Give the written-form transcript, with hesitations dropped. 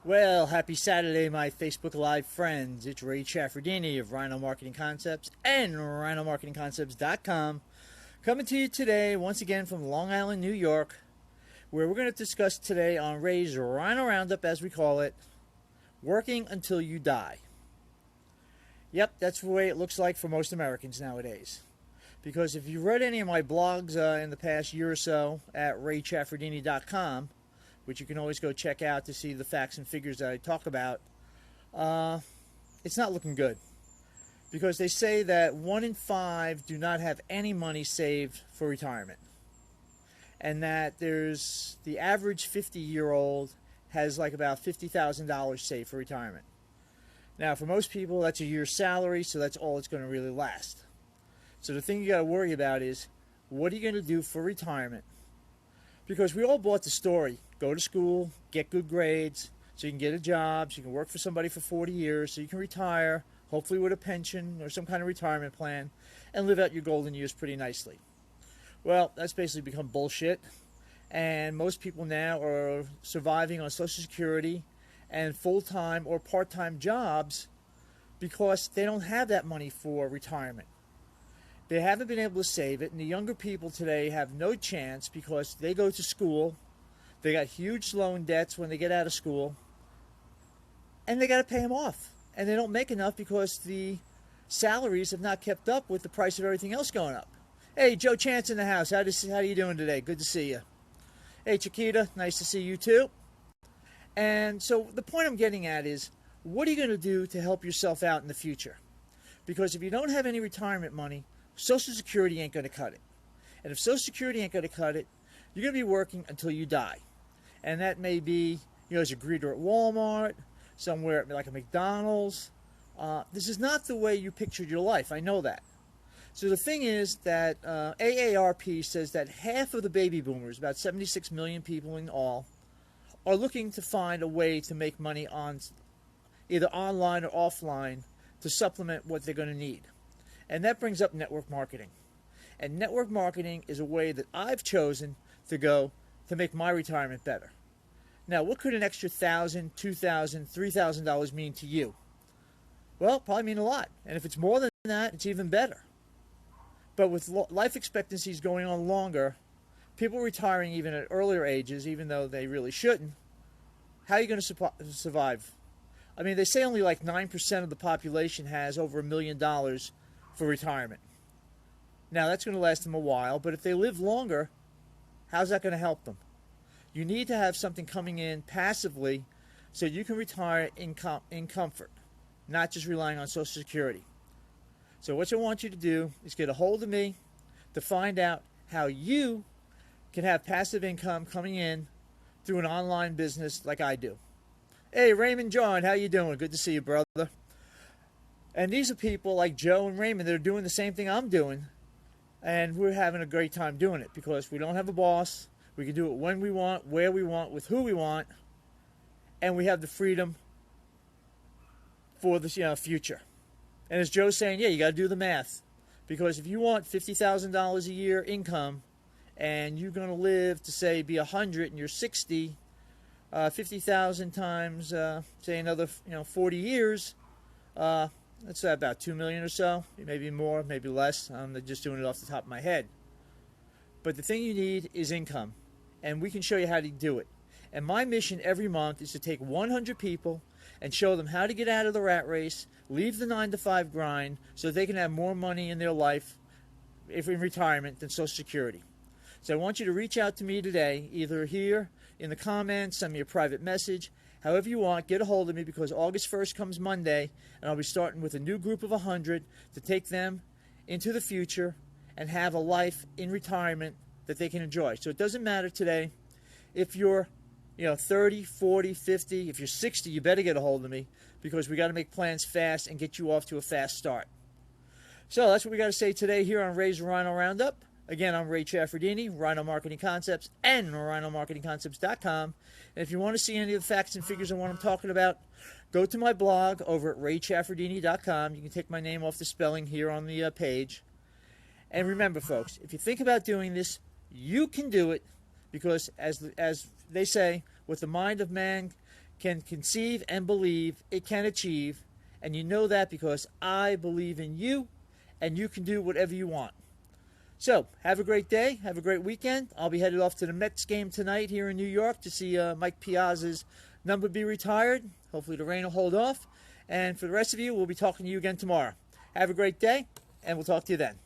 Well, happy Saturday, my Facebook Live friends. It's Ray Chaffardini of Rhino Marketing Concepts and RhinoMarketingConcepts.com coming to you today, once again from Long Island, New York, where we're going to discuss today on Ray's Rhino Roundup, as we call it, working until you die. Yep, that's the way it looks like for most Americans nowadays. Because if you read any of my blogs in the past year or so at RayChaffardini.com, which you can always go check out to see the facts and figures that I talk about, it's not looking good. Because they say that 1 in 5 do not have any money saved for retirement. And that there's the average 50-year-old has like about $50,000 saved for retirement. Now, for most people, that's a year's salary, so that's all it's going to really last. So the thing you got to worry about is, what are you going to do for retirement? Because we all bought the story. Go to school, get good grades, so you can get a job, so you can work for somebody for 40 years, so you can retire, hopefully with a pension or some kind of retirement plan, and live out your golden years pretty nicely. Well, that's basically become bullshit, and most people now are surviving on Social Security and full-time or part-time jobs because they don't have that money for retirement. They haven't been able to save it, and the younger people today have no chance because they go to school. They got huge loan debts when they get out of school, and they got to pay them off. And they don't make enough because the salaries have not kept up with the price of everything else going up. Hey, Joe Chance in the house. How are you doing today? Good to see you. Hey, Chiquita, nice to see you too. And so the point I'm getting at is, what are you going to do to help yourself out in the future? Because if you don't have any retirement money, Social Security ain't going to cut it. And if Social Security ain't going to cut it, you're going to be working until you die. And that may be, as a greeter at Walmart, somewhere like a McDonald's. This is not the way you pictured your life. I know that. So the thing is that AARP says that half of the baby boomers, about 76 million people in all, are looking to find a way to make money on either online or offline to supplement what they're going to need. And that brings up network marketing. And network marketing is a way that I've chosen to go to make my retirement better. Now, what could an extra $1,000, $2,000, $3,000 mean to you? Well, probably mean a lot. And if it's more than that, it's even better. But with life expectancies going on longer, people retiring even at earlier ages, even though they really shouldn't, how are you going to survive? I mean, they say only like 9% of the population has over $1 million for retirement. Now, that's going to last them a while, but if they live longer, how's that going to help them? You need to have something coming in passively so you can retire in comfort, not just relying on Social Security. So what I want you to do is get a hold of me to find out how you can have passive income coming in through an online business like I do. Hey, Raymond John, how you doing? Good to see you, brother. And these are people like Joe and Raymond that are doing the same thing I'm doing, and we're having a great time doing it because we don't have a boss. We can do it when we want, where we want, with who we want, and we have the freedom for the future. And as Joe's saying, yeah, you got to do the math, because if you want $50,000 a year income, and you're going to live to say be 100 and you're 60, 50,000 times say another 40 years, that's about 2 million or so, maybe more, maybe less. I'm just doing it off the top of my head. But the thing you need is income, and we can show you how to do it. And my mission every month is to take 100 people and show them how to get out of the rat race, leave the 9-to-5 grind, so they can have more money in their life if in retirement than Social Security. So I want you to reach out to me today, either here in the comments, send me a private message, however you want, get a hold of me, because August 1st comes Monday, and I'll be starting with a new group of 100 to take them into the future and have a life in retirement that they can enjoy. So it doesn't matter today if you're 30, 40, 50. If you're 60, you better get a hold of me, because we got to make plans fast and get you off to a fast start. So that's what we got to say today here on Ray's Rhino Roundup. Again, I'm Ray Chaffardini, Rhino Marketing Concepts and RhinoMarketingConcepts.com. And if you want to see any of the facts and figures on what I'm talking about, go to my blog over at RayChaffardini.com. You can take my name off the spelling here on the page. And remember, folks, if you think about doing this, you can do it, because as they say, what the mind of man can conceive and believe it can achieve. And you know that because I believe in you, and you can do whatever you want. So, have a great day. Have a great weekend. I'll be headed off to the Mets game tonight here in New York to see Mike Piazza's number be retired. Hopefully the rain will hold off. And for the rest of you, we'll be talking to you again tomorrow. Have a great day, and we'll talk to you then.